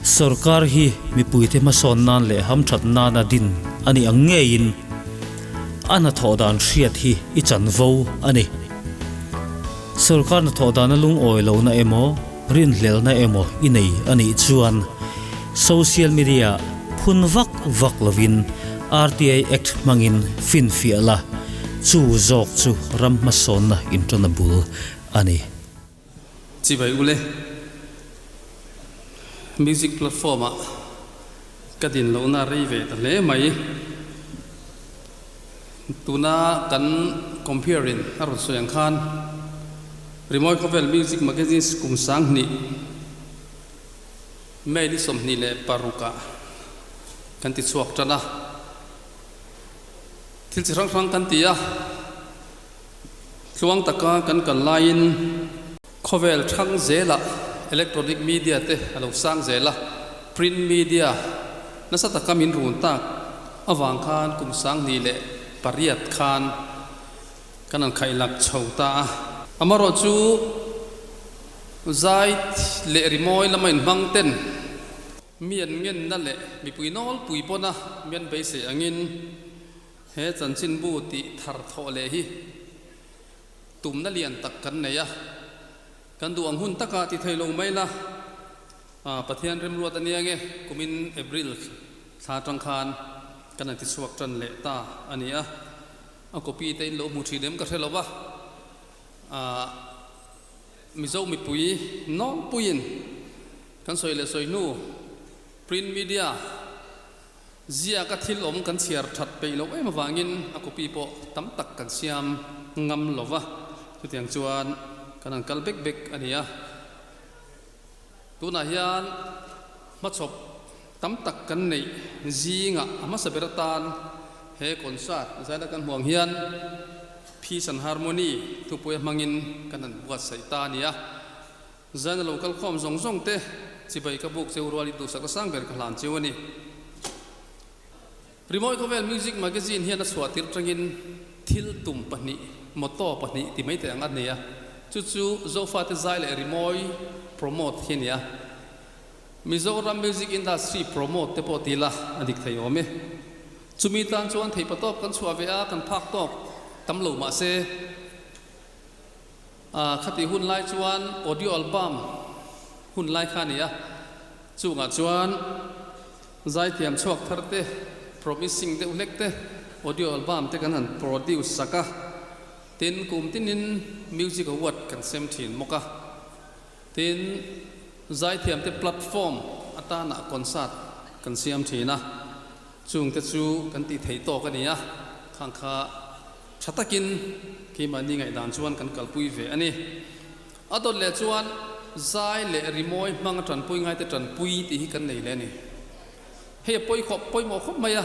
sarkar hi mi puite ma son nan le ham that na na din ani angein ana thodan hriat hi I chan vo ani sarkar na thodan lung oilo na emo rin hlel na emo inei ani chuan social media phunwak vak lovin RTI Act mangin finfiala chu zok chu ram ma son na intranabul ani chi bai ule music platform kadin lo na rei ve ta le mai tuna kan comparing arut soyang khan remote cover music magazine kum sang ni mai ni som ni le paruka kan ti chuak tana thil chi rang kan tia thuang taka kan line cover thang zela electronic media te alo sang zela print media nasa taka min run ta awang khan kum sang ni le pariat khan kanan khailak chhota amaro chu zait le rimoi lamain bangten mian ngen na le mi puinol puipona mian bai se angin he chanchin bu ti thar tho le hi tumna lian tak kan neya kan du ang hun taka ti thailo mai la pathian rem ruat ania nge kumin april tha tang khan kan ti suak tran le ta ania a copy te lo mu thi dem ka thelo ba mi zo mi pui non puin kan soi le soi nu print media zia ka thil om kan chiar that pe lo em wangin a copy po tam tak kan siam ngam lova tu tiang chuan kanan kalbek bek ania tuna hian ma chop tam tak kan nei zinga ama saberatan he concert zaida kan huang hian peace and harmony tu poi mangin kanan buat saitania zan local khom zong zong te chibai ka buk cheurwali tu sak sang ber khalan chewani remote cover music magazine hian a swatir tangin thil tum pani moto pani ti mai te angat neya chu zofa te zai le remote promote hinia Mizoram music industry promote te potila adik thayome chumi tan chuan thei patop kan chuawea kan phak tok tamlo ma se khati hun lai chuan audio album hun lai khania chunga chuan zai thiam chuak tharte promising te ulekte audio album te kan han produce saka tin kum tinin music award kan sem thin moka tin zai thiam te platform atana concert kan siam thina chung te chu kan ti thei to kania khangkha thatakin ki mani ngai dan chuan kan kalpui ve ani adon le chuan zai le rimoi mang tran pui ngai te tran pui ti hi kan nei le ni he poi khop poi mo khop maya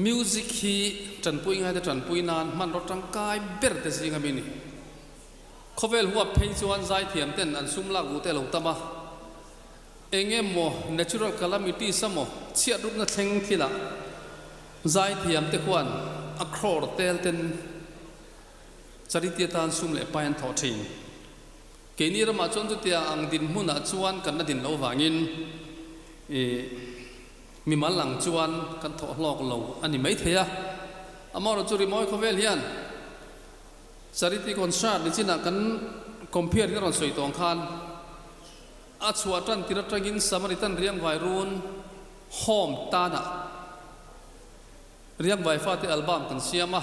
music hi tran pui ngai te tran pui nan man ro tang kai ber te singa mini khovel huwa phei chuan zai thiam ten an sumla gu te lo tama engem mo natural calamity samo chia rup na thleng thila zai thiam te khuan akror tel ten charitia tan sum le pain tho thin keni rama chon tu tia ang din huna chuan kan na din lo wangin mi malang chuan kan tho hlok lo ani mai theya amaro chu ri moi khovel hian charity concert ni china kan compare ni ron soi tong khan a chuatan tiratangin samaritan riang vai run home tana riang vai fa te album kan siama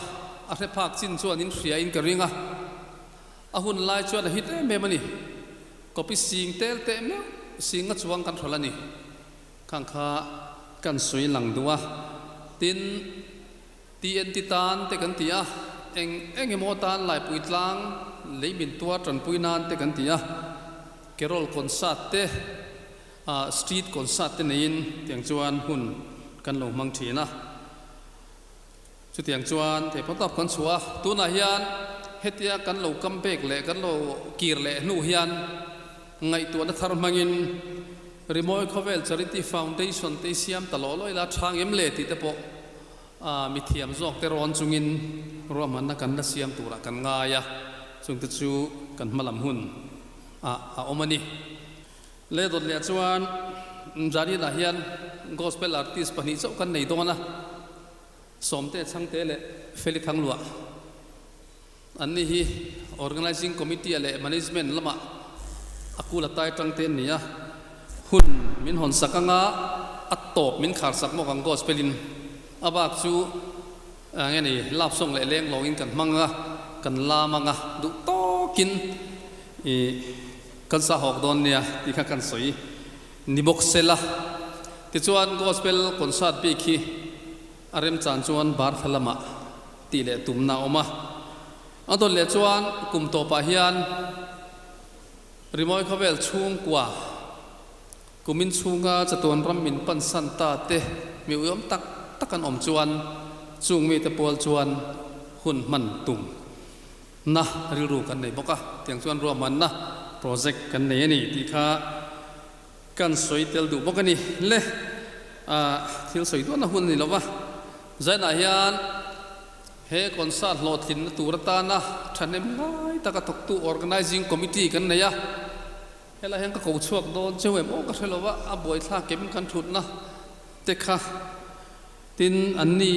a re phak chin chuan in hria in ka ringa a hun lai chuan a hit me mani copy sing tel te me sing a chuang kan tholani khangkha kan soi lang duwa tin TNT tan te kan tia eng emotan lai puitlang leimin tua tran puinan te kan tia carol concert te street concert te nein tiang chuan hun kan lo mang thina chu tiang chuan te patap kan chua tuna hian hetia kan lo comeback le kan lo kir le nu hian ngai tu na thar mangin remote cover charity foundation te siam taloloi la thang em le ti te po mi thiam zok te ron chungin roman na kan na siam tura kan ngaya chung te chu kan malam hun a omani le dot le chuan jari la hian gospel artist pani chau kan nei dona somte changte le feli thanglua anni hi organizing committee le management lama akula tai tangte nia hun min hon sakanga atop min khar sak mo kang gospelin abak chu nge ni lap song le leng longin kan manga kan la manga du to kin e kan sa hok don nia ti kha kan soi ni box sela ti chuan gospel concert bi khi arem chan chuan bar thalama ti le tumna oma adol le chuan kum to pa hian rimoi khavel chung kwa kumin chunga chaton ram min pan san ta te mi uom tak takan om chuan chung mi te pol chuan hun man tum na riru kan nei boka tiang chuan ro man na project kan nei ani ti kha kan soi tel du boka ni le thil soi do na hun ni lowa zaina hian he concert lo thin na turata na thanem lai taka tok tu organizing committee kan nei a hela hen ka ko chuak don chewem o ka thelo wa a boi thla kem kan thut na te kha tin anni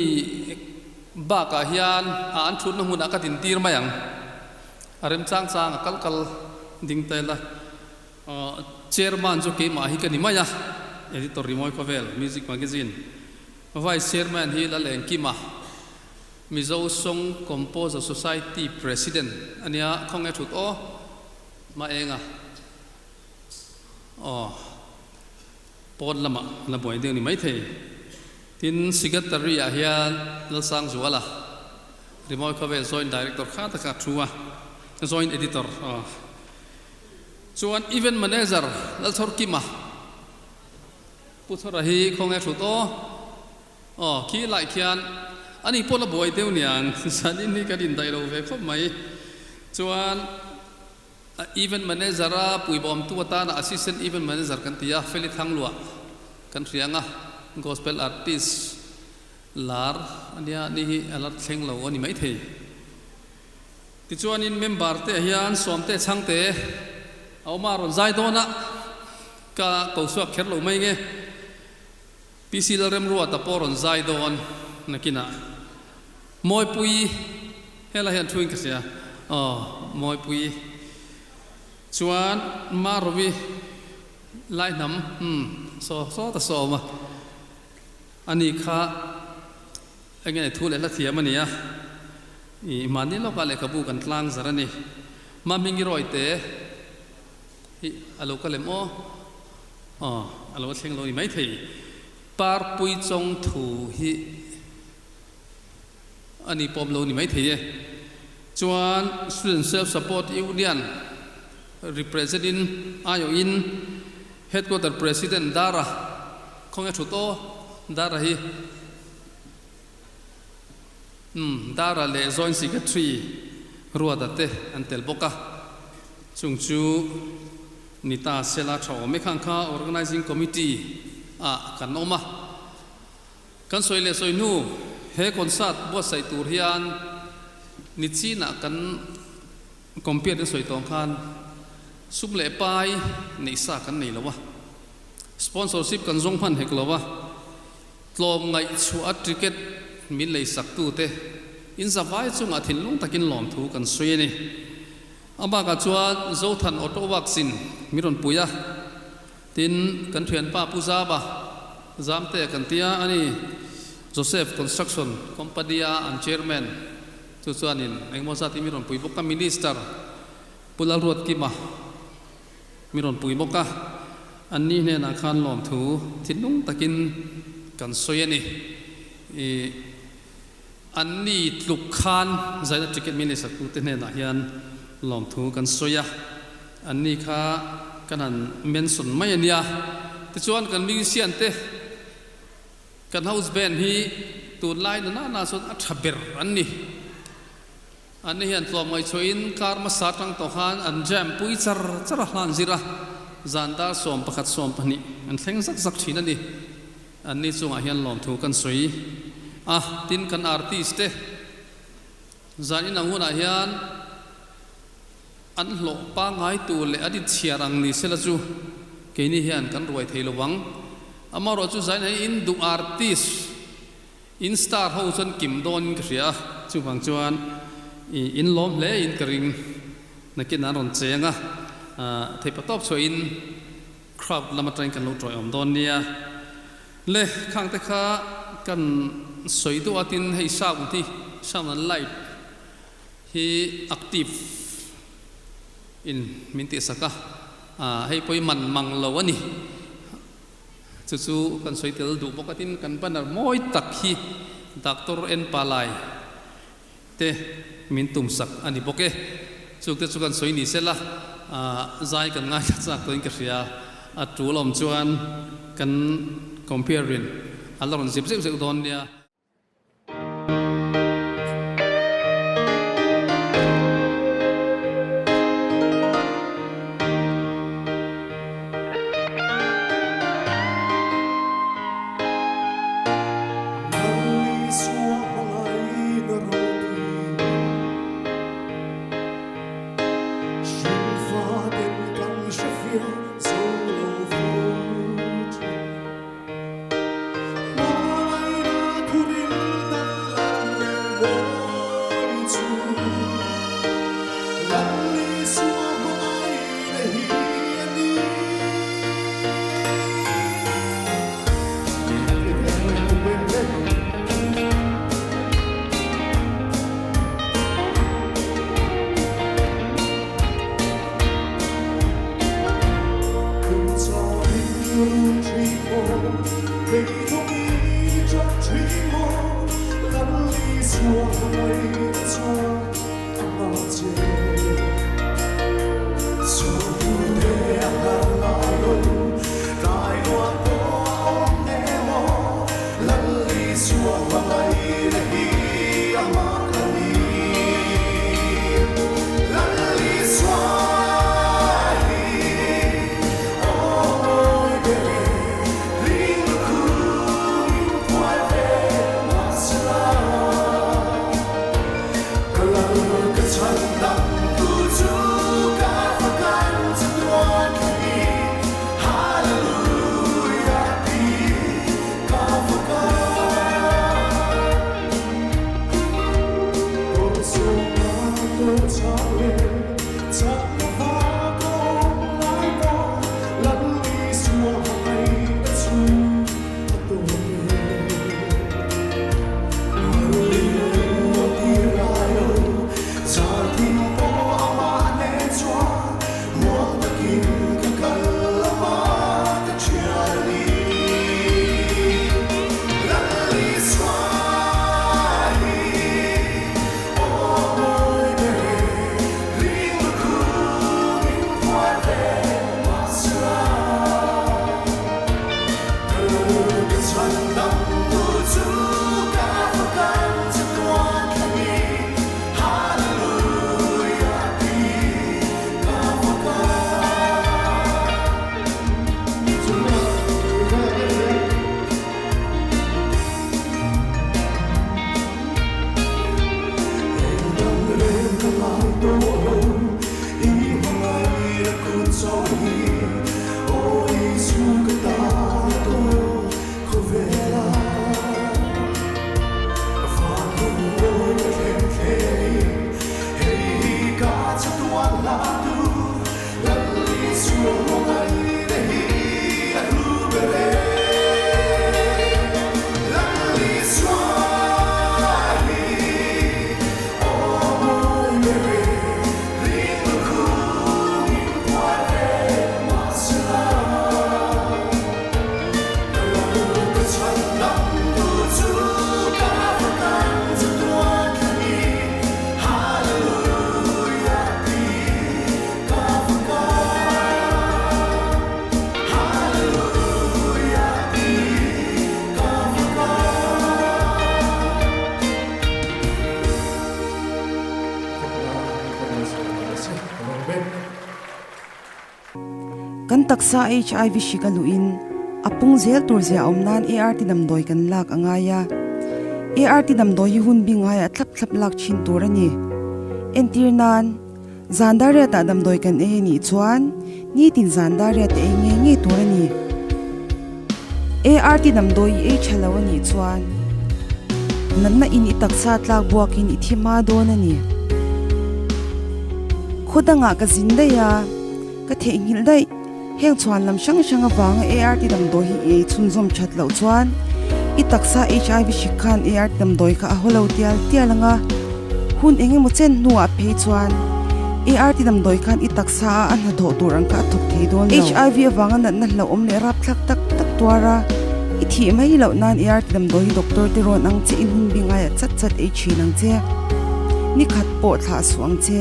ba ka hian an thut na hun ka tin tir mayang arem chang chang kal kal ding te la chairman jo ke ma hi ka ni maya editor rimoi kovel music magazine vice chairman hi la leng ki ma mizo song composer society president ania khonge thut o ma enga pon lama la boy ding ni mai thei tin secretary a hian la sang zuala rimoi khavel joint director kha ta ka thua joint editor chuan event manager lal thor ki ma puthora hi khonge thu to khi lai khian ani pon la boy deu niang sanin ni ka din dai lo ve khop mai chuan event manager a pui bom tu ta na assistant event manager kan tia feli thanglua kan rianga gospel artist lar ania ni hi alat thleng lo ani mai thei ti chuan in member te hian somte changte awma ron zai dona ka ko suak kher lo mai nge pc la rem ruwa ta poron zai don nakina moi pui hela hian thuing ka sia moi pui chuan marovi lai nam so ta so ma ani kha ange thu le la thiam ania i mani lo ka le kabu kan tlang zarani ma mingi roite hi alo ka lem o alo thleng lo ni mai thei par pui chong thu hi ani pom lo ni mai thei chuan student self support union representing ayo in headquarter president dara khonge thuto dara hi dara le joint secretary ruada te antel boka chungchu nita sela thaw me khang kha organizing committee kanoma kan soile soinu he concert bo sai tur hian nichina kan compare soi tong khan suble pai nei sa kan nei lawa sponsorship kan zong phan hek lawa tlom ngai chu a ticket min lei sak tu te in zawai chunga thin lung takin lom thu kan soi ni aba ka chuan zo than auto vaccine miron puya tin kan thian pa puza ba zamte kan tia ani Joseph Construction Company an chairman chu chuanin engmo sa ti miron pui boka minister pulal ruat ki ma miron pui boka anni ne na khan lom thu thinung takin kan soyani anni tluk khan zaina ticket minister tu te ne na hian lom thu kan soya anni kha kanan mention mai ania ti chuan kan musician te kan house band hi tu lai na so athaber anni hian tlom ngai choin kar ma sa tang to khan an jam pui char hlan zira zandar som pakhat som pani an thleng zak thina ni anni chunga hian lom thu kan soi tin kan artist te zani nanguna hian an lo pa ngai tu le adi chiarang ni sela chu ke ni hian kan ruai thei lowang amaro chu zain hai in du artist in star ho chon kim don kria chu bang chuan in lom le in kring nakin an ron chenga thei patop cho in crowd lama train kan lo troi om don nia le khang te kha kan soi tu atin hei sa ti sam an light hi active in minti saka hei poi man mang lo ani chu kan soi tel du bokatin kan panar moi tak hi doctor en palai te min tum sak ani boke chuk te chukan soi ni sela zai kan ngai chak toin ka ria atulom chuan kan comparing alron zip zip don nia kan taksa HIV shikaluin apung zel turzia omnan ART namdoi kan lak angaya ART namdoi hun bingaya thlap thlap lak chin turani entirnan Zandaria ta damdoi kan ni chuan ni tin zandaria te nge turani ART damdoi chalawani chuan nanna in itaksa tlak buakin ithima donani khudanga ka zindaya ka thengil dai heng chuan lam sang sang awang ART damdoi hi chunzom thatlo chuan itaksa HIV shikhan ART damdoi ka aholo tialanga hun enge mochen nuwa pe chuan ART damdoi khan itaksa an do turang ka thuk thei don HIV awanga na lo om le rap thak tak twara ithi mai lo nan ART damdoi doctor te ron ang che in hun binga ya chat e chinang che ni khat po tha suang che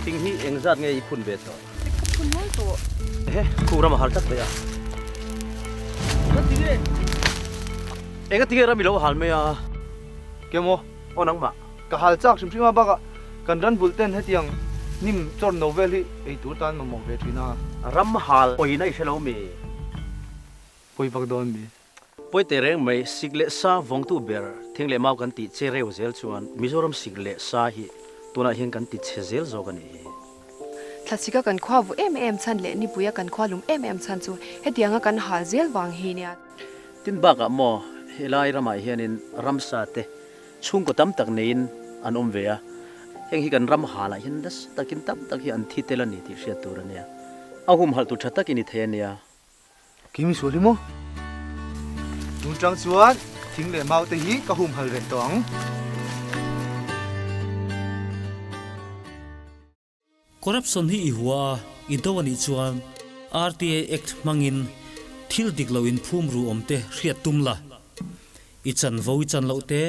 ting hi engzat nge phun be so phun hol to he khura ma hal tak ya enga tige ra milo hal me ya kemo onang ma ka hal chak sim sima baka kan ran bulten hetiang nim chor novel hi ei tur tan ma mok ve thina ram hal oina ishelo me poi bak don mi poi te reng mai sigle sa vong tu ber thingle mau kan ti che reu zel chuan mizoram sigle sa hi tuna hian kan ti che zel zo kan ni thlasika kan khwa vu em chan le ni puya kan khwa lum em chan chu hetianga kan hal zel wang hi nia tin ba ka mo helai rama hianin ramsa te chung ko tam tak nein an om ve a heng hi kan ram hala hin das takin tam tak hi an thi telani ti ria tur ania ahum hal tu thata kini thenia kimi soli mo nun chang chuan thing le mau te hi ka hum hal ren tong corruption hi ihua indowani chuan RTA Act mangin thil diklo in phum ru omte hriat tumla ichan vo ichan lote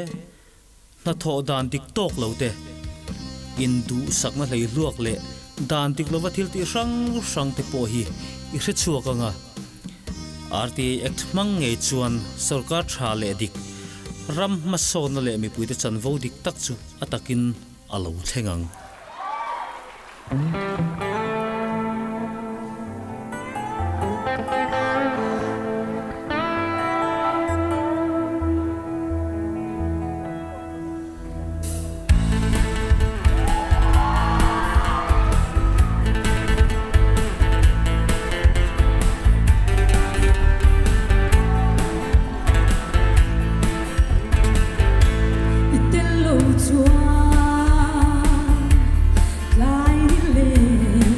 na tho dan dik tok lote indu sakna hlei luak le dan dik lova thil ti rang te po hi I hre chuak anga RTA Act mang nge chuan sarkar tha le dik ram ma son le mi puite chan vo dik tak chu atakin alo thengang Hãy subscribe cho kênh Ghiền Mì Gõ để không bỏ lỡ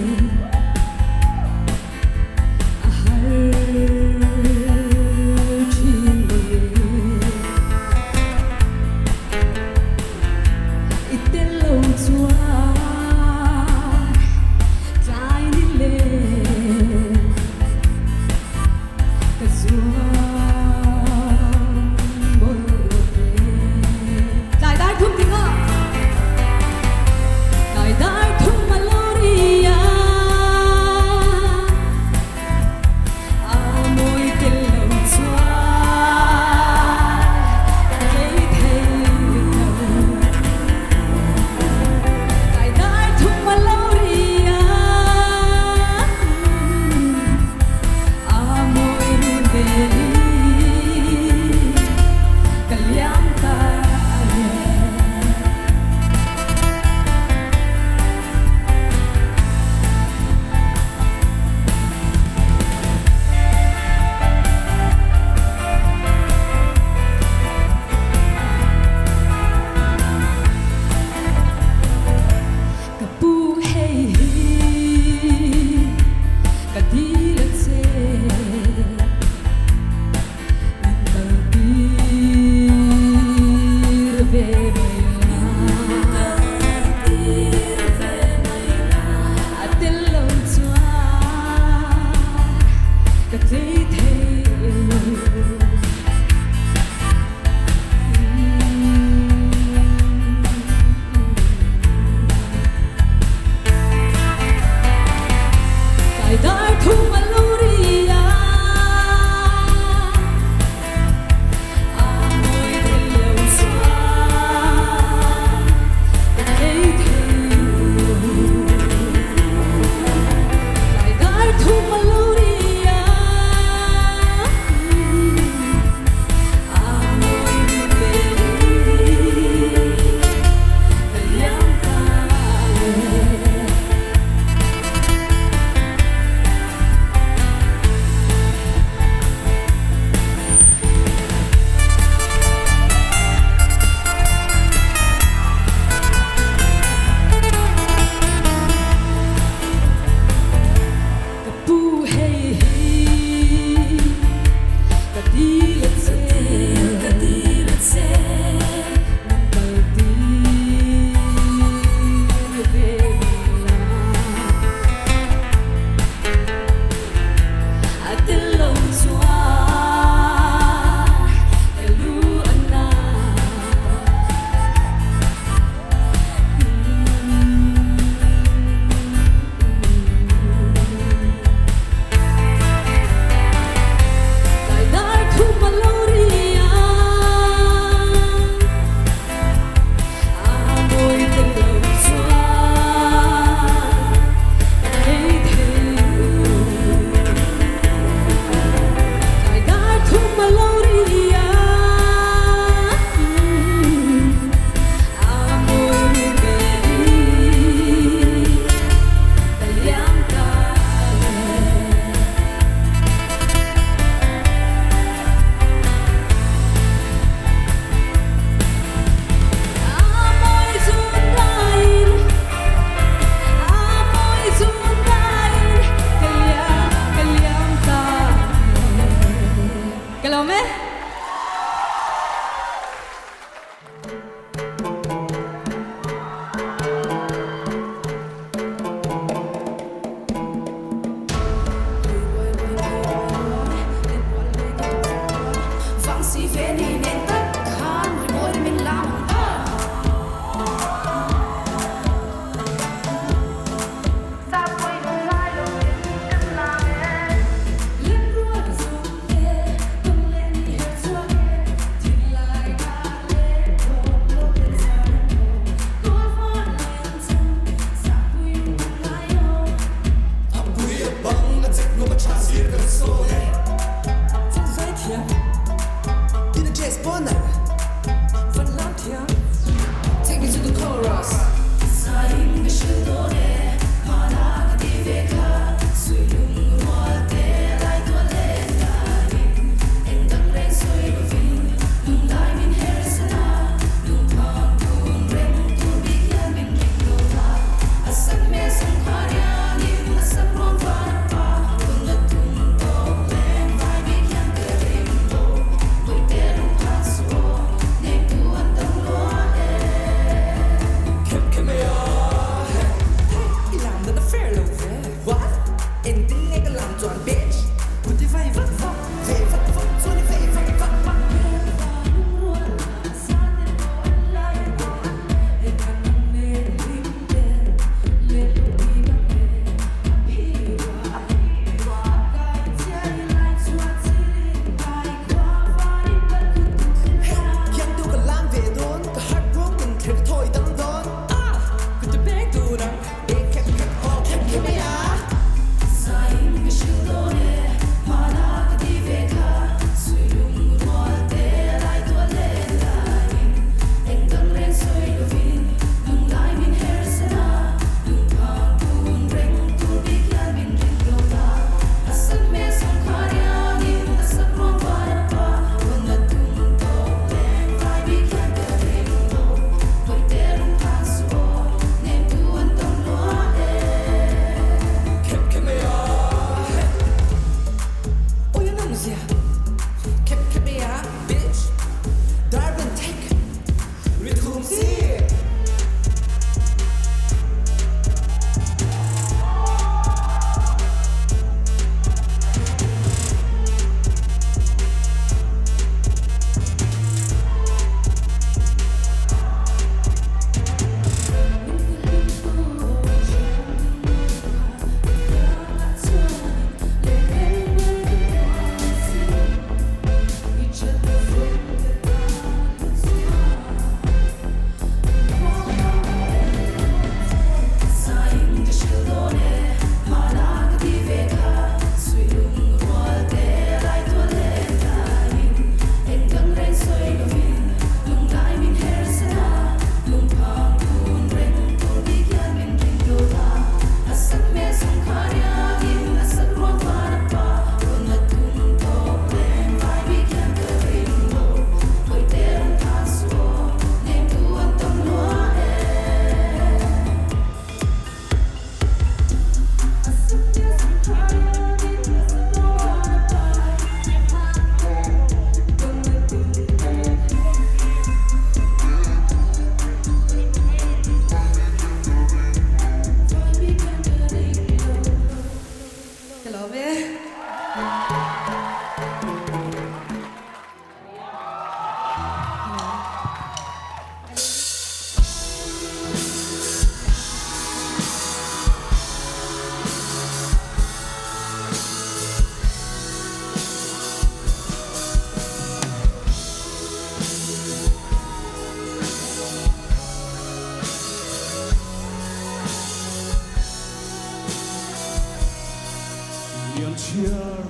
chiar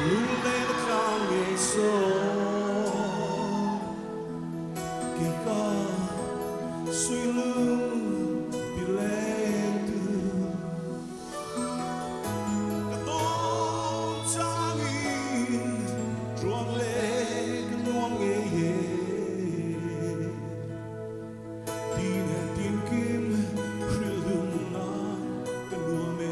lung lên trong ngày số kỳ ca suy lưng bị lên từ cả tôn trang in ruộng lên nuông nghề tin tin kim khơi lưng na cái lúa mê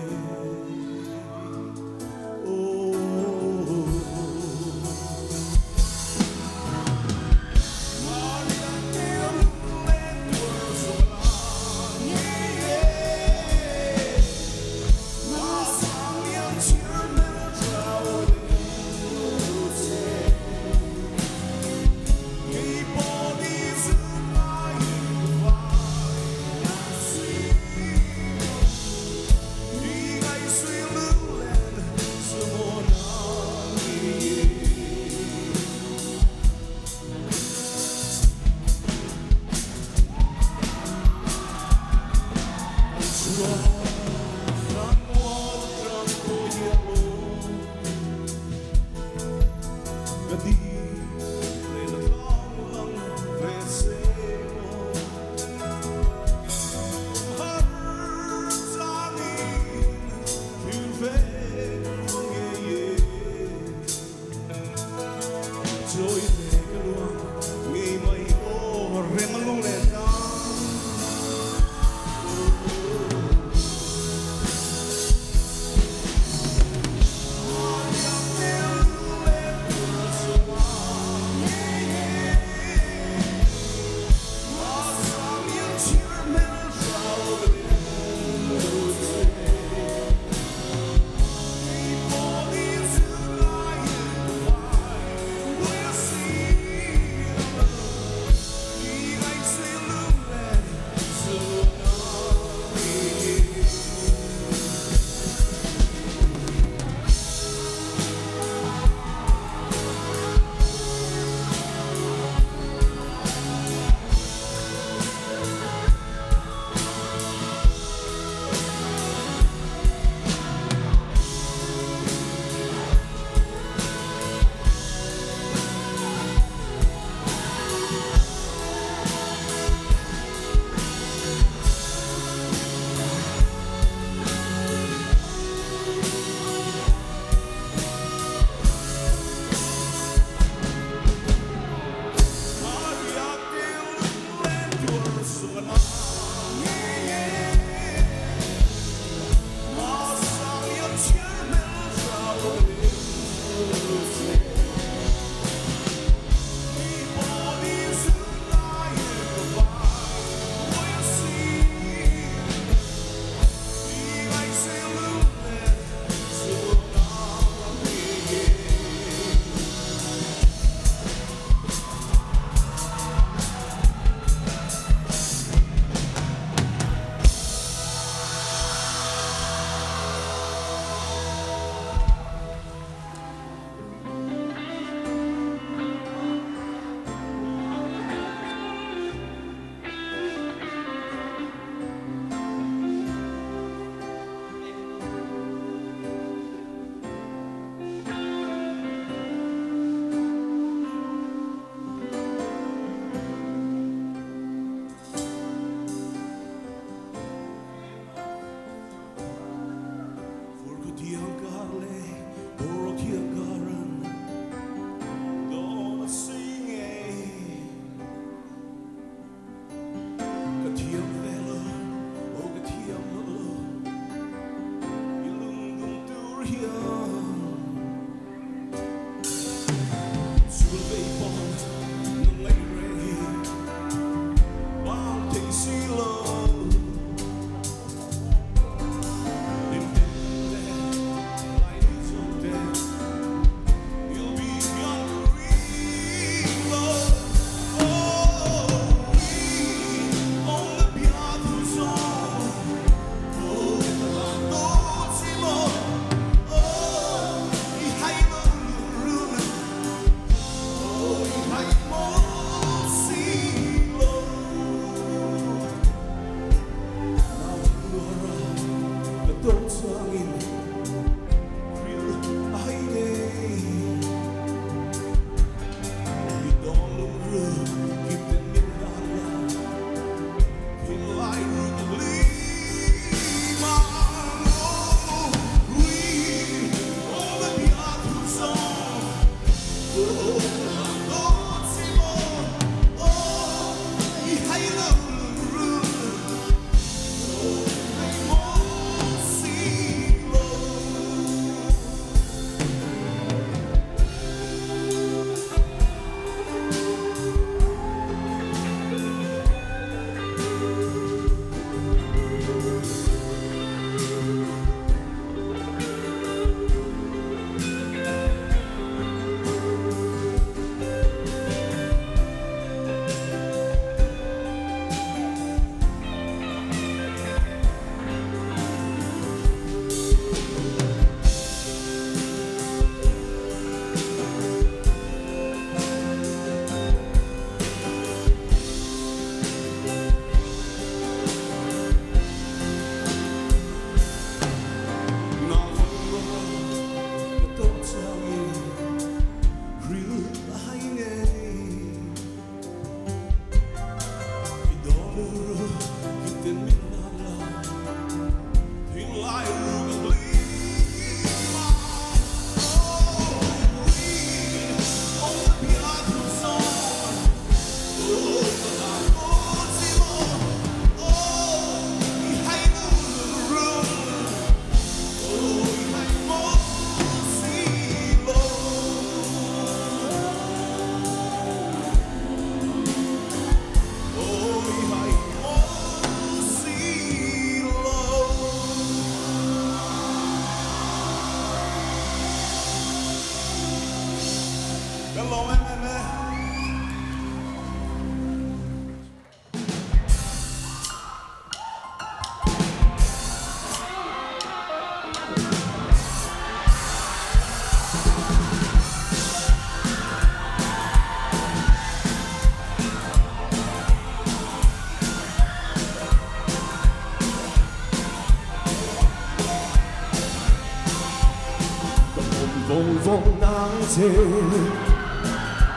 vòng vòng nắng chê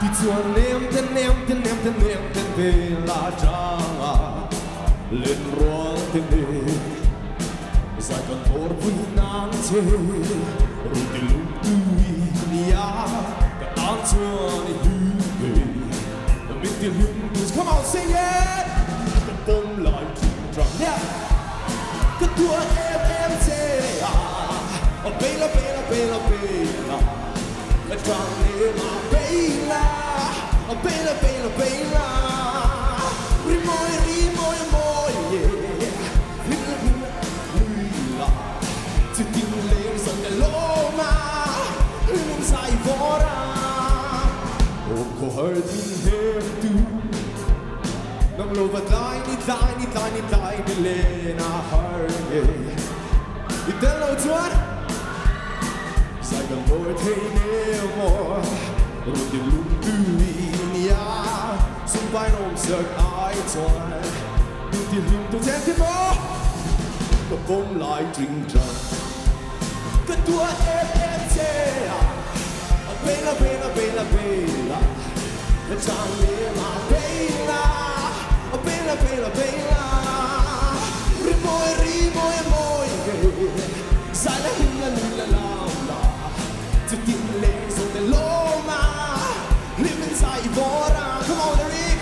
thì chuan ném tên về là trăng à lên ruộng tên về dài con thor vui nắng chê rồi thì lúc tui nia cả tan chuan đi hư về mình tiền hương come on sing it cái tâm lại trăng yeah cái tua em chê à bella trăng nè mà bella rimoi yeah lilla ti tin le som de loma min sai vora o ko hör din hem du nam lova dai ni le na hör itelo tuan sai gan boy thei ne mo ru ti lu tu nia sum bai rom sök ai tuan du ti lim tu chen ti mo ko bom lai jing jang ka tua em che a bella la chang le ma bella a bella rimoi sai la la to get legs on the loma live inside vora come on Eric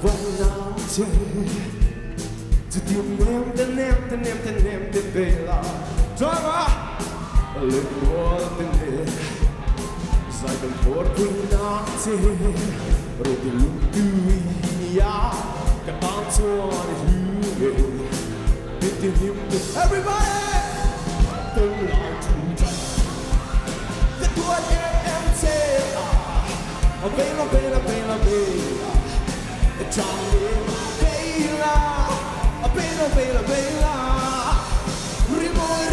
vòng nắng chê to tìm ném về là drama lên đua tên về dài gần phố quên nắng chê rồi từ lúc tui nia cả tan chuan đi hư về tìm hiểm everybody từng lại chung tranh cái tuột em chê à bella trăng lên bella rimoi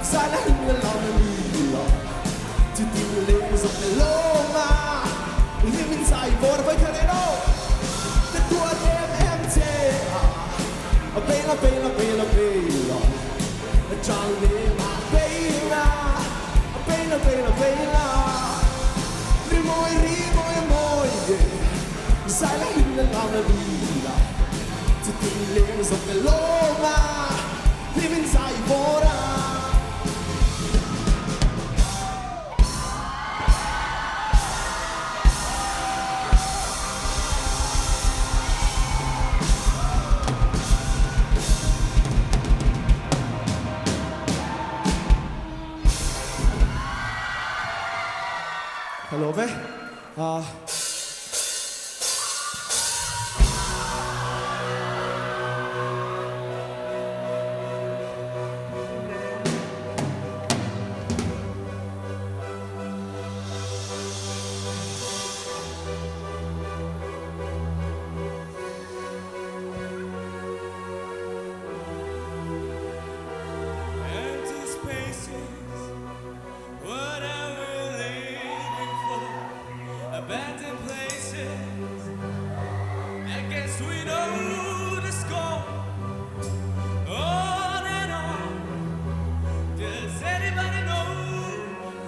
sai la lilla ti ti le so de loma live inside for vai calero the tua em che a bella trăng lên bella rimoi sai la lilla to the layers of the loma live inside vora hello be Empty spaces, what are we living for? Abandoned places, I guess we know the score. On and on, does anybody know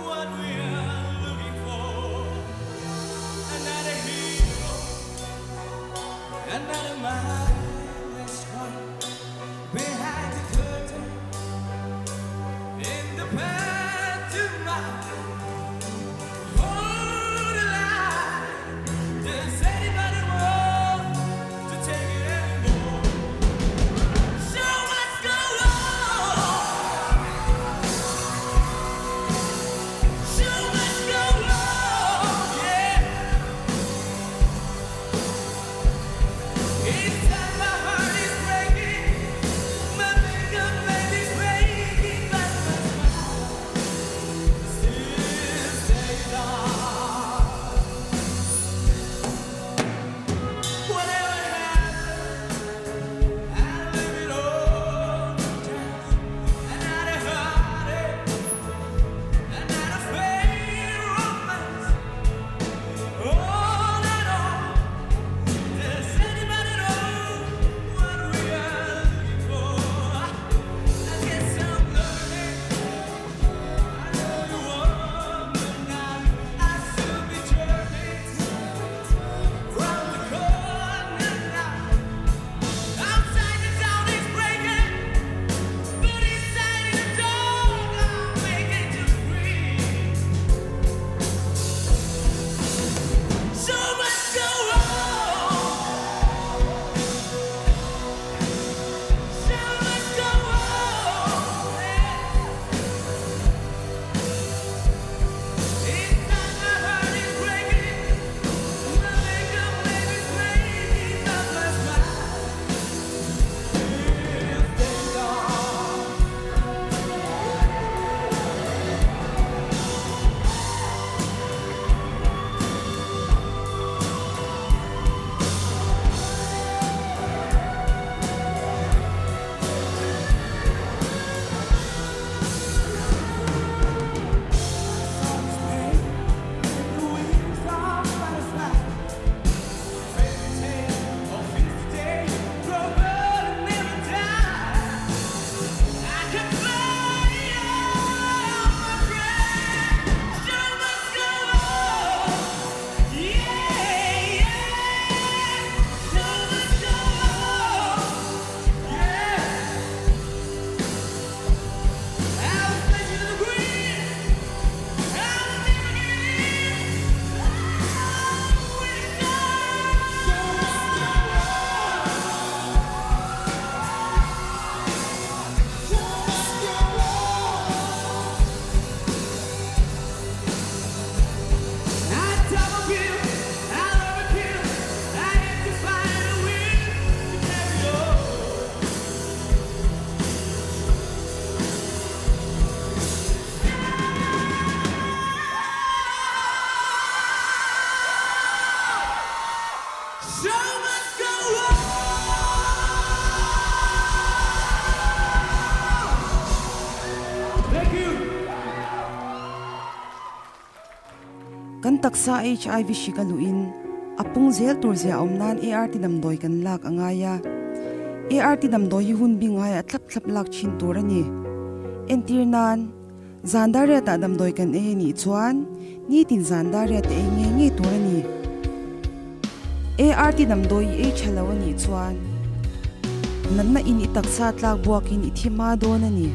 what we are looking for? Another hero, another mindless one behind the curtain. In the path to mine, hold the line. Does anybody want to take it anymore? Show what's going on. Show what's going on. Yeah. It's taksa HIV shikaluin apung zel turzia omnan ART damdoi kan lak angaya ART damdoi hi hun bingaya thlap lak chin turani entirnan zandaria ta damdoi kan ni chuan ni tin zandaria te nge turani ART damdoi chalawani chuan nanna in itaksa tlak buakin ithima donani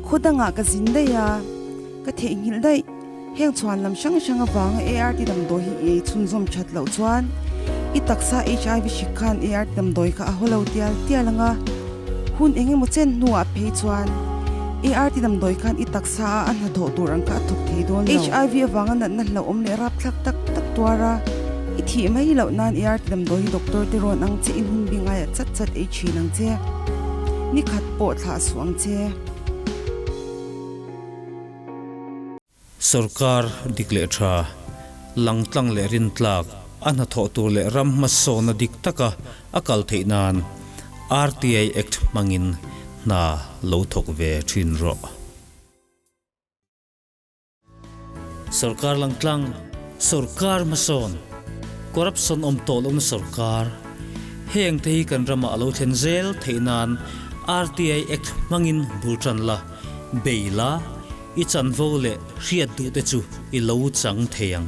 khudanga ka zindaya ka thengil dai heng chuan lam shang awang ART damdoi hi chunzom thatlo chuan itaksa HIV shikhan ART damdoi ka aholo tialanga hun enge mochen nuwa phe chuan ART damdoi khan itaksa an tho turang ka thuk thei don HIV awanga na hlo om le rap thlak tak tuara ithi mai lo nan ART damdoi doctor te ron ang che in hun bingaya chat e chinang che ni khat po tha suang che sarkar dikle tha langtlang le rin tlak ana tho tur le ram ma sona dik taka akal theinan RTA Act mangin na lo thok ve thin ro sarkar langtlang sarkar mason corruption om tolom sarkar heng thei kan rama alo then zel theinan RTA Act mangin bultran la beila i chan vo le riat du te chu i lo chang theyang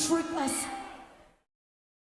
trick us.